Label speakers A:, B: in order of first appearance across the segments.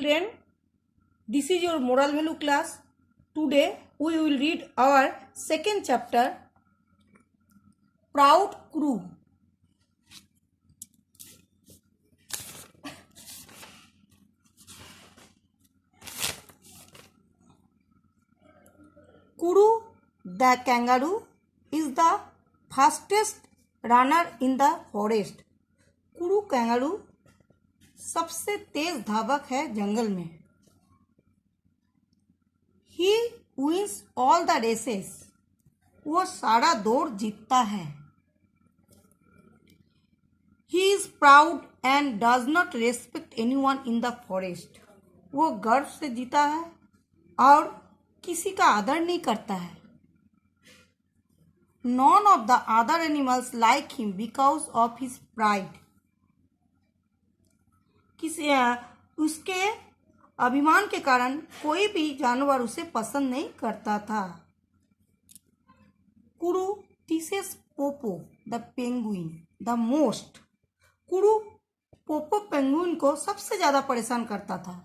A: children, this is your moral value class. Today we will read our second chapter, Proud Crew. Kuru the kangaroo is the fastest runner in the forest. कुरु kangaroo सबसे तेज धावक है जंगल में. He wins all the races. वो सारा दौड़ जीतता है. He is proud and does not respect anyone in the forest. वो गर्व से जीता है और किसी का आदर नहीं करता है. None of the other animals like him because of his pride. उसके अभिमान के कारण कोई भी जानवर उसे पसंद नहीं करता था. Kuru teases Popo the penguin the most. Kuru Popo penguin को सबसे ज्यादा परेशान करता था.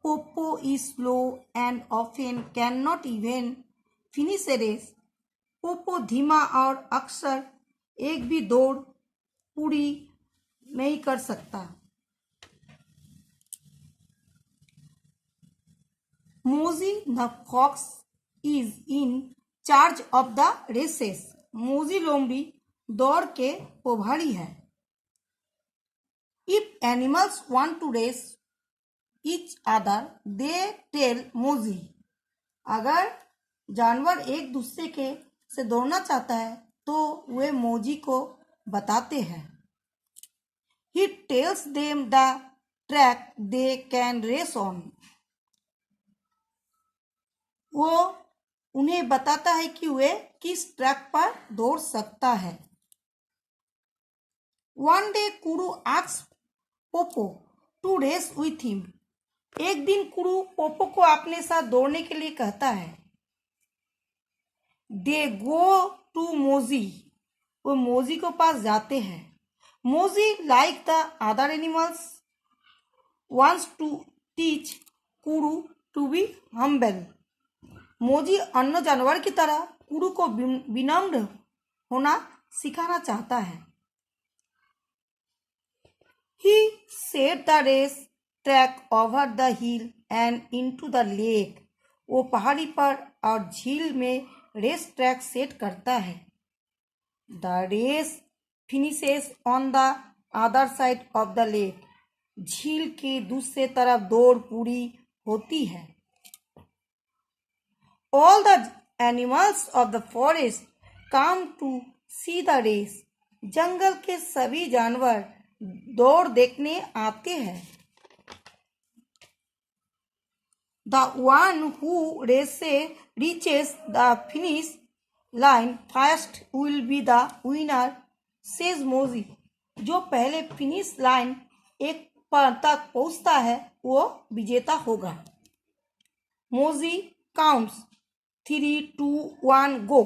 A: Popo is slow and often can not even finish a race. Popo धीमा और अक्सर एक भी दौड़ पूरी नहीं कर सकता. Moji the fox is in charge of the races. Moji लोमड़ी दौड़ के प्रभारी है. If animals want to race each other they tell Moji. अगर जानवर एक दूसरे के से दौड़ना चाहता है तो वे मोजी को बताते हैं. He tells them the track they can race on. वो उन्हें बताता है कि वे किस ट्रैक पर दौड़ सकता है. One day कुरु asks Poopó to race with him. एक दिन कुरु पोपो को अपने साथ दौड़ने के लिए कहता है. They go to मोजी. वो मोजी के पास जाते हैं. मोजी like the other animals wants to teach कुरु to be humble. मोजी अन्य जानवर की तरह कुरु को विनम्र होना सिखाना चाहता है. He set the race track over the hill and into the lake. वो पहाड़ी पर और झील में रेस ट्रैक सेट करता है. The race finishes on the other side of the lake. झील के दूसरे तरफ दौड़ पूरी होती है. All the animals of the forest come to see the race. जंगल के सभी जानवर दौड़ देखने आते हैं. The one who reaches the finish line first will be the winner, says मोजी. जो पहले फिनिश लाइन एक पर तक पहुंचता है वो विजेता होगा. मोजी काउंट्स 3, 2, 1 गो.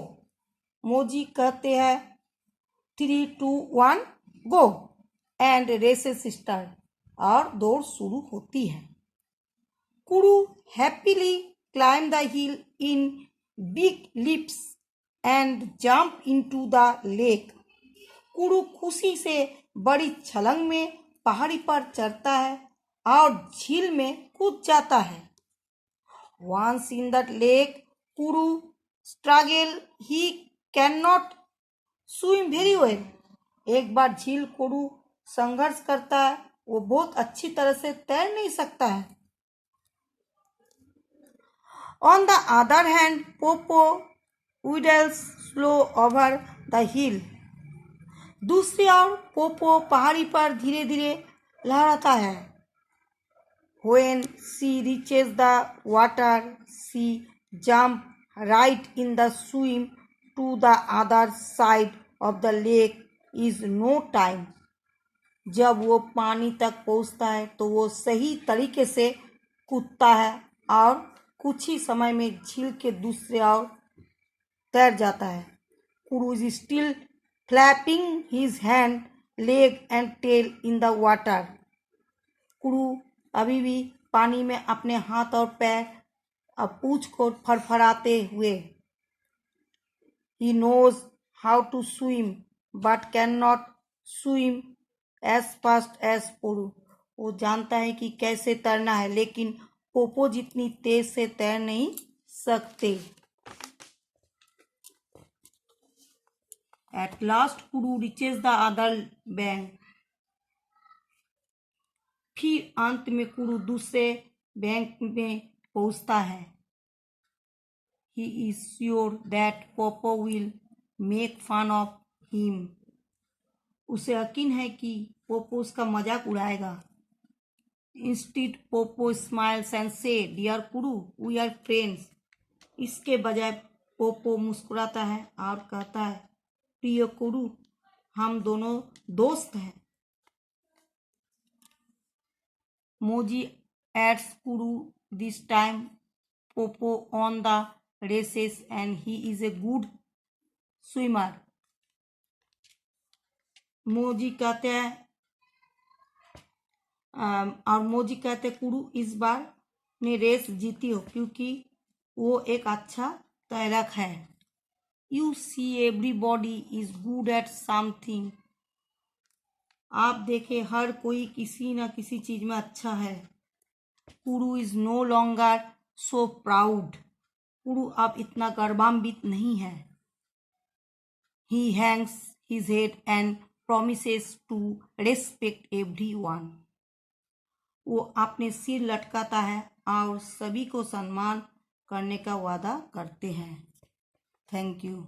A: मोजी कहते हैं 3, 2, 1 गो एंड रेसेस स्टार्ट. और दौड़ शुरू होती है. कुरु happily climb the hill in big lips and jump into the lake. कुरु खुशी से बड़ी छलांग में पहाड़ी पर चढ़ता है और झील में कूद जाता है. Once in that lake, Kuru struggle. He cannot swim very well. एक बार झील कुरु संघर्ष करता है. वो बहुत अच्छी तरह से तैर नहीं सकता है. On the other hand, Popo waddles slow over the hill. दूसरी ओर पोपो पहाड़ी पर धीरे धीरे लहराता है. When she reaches the water, she jumps right in the swim to the other side of the lake is no time. जब वो पानी तक पहुंचता है तो वो सही तरीके से कूदता है और कुछ ही समय में झील के दूसरे ओर तैर जाता है. Kuru is still flapping his hand, leg and tail in the water. कुरु अभी भी पानी में अपने हाथ और पैर अब पूंछ को फड़फड़ाते हुए। He knows how to swim but cannot swim as fast as पोरू। वो जानता है कि कैसे तैरना है, लेकिन पोपो जितनी तेज से तैर नहीं सकते। At last Kuru reaches the other bank। फिर अंत में कुरु दूसरे बैंक में पहुंचता है। He is sure that Popo will make fun of him। उसे यकीन है कि पोपो उसका मजाक उड़ाएगा। Instead, Popo smiles and say, "Dear Kuru, we are friends।" इसके बजाय पोपो मुस्कुराता है और कहता है, प्रिय कुरु, हम दोनों दोस्त हैं। Moji adds Kuru this time Popo on the races and he is a good swimmer। मोजी कहते हैं और मोजी कहते कुरु इस बार ने रेस जीती हो क्योंकि वो एक अच्छा तैराक है। You see everybody is good at something. आप देखें हर कोई किसी न किसी चीज में अच्छा है। Kuru is no longer so proud. Kuru अब इतना गर्वान्वित नहीं है। He hangs his head and promises to respect everyone। वो अपने सिर लटकाता है और सभी को सम्मान करने का वादा करते हैं। Thank you.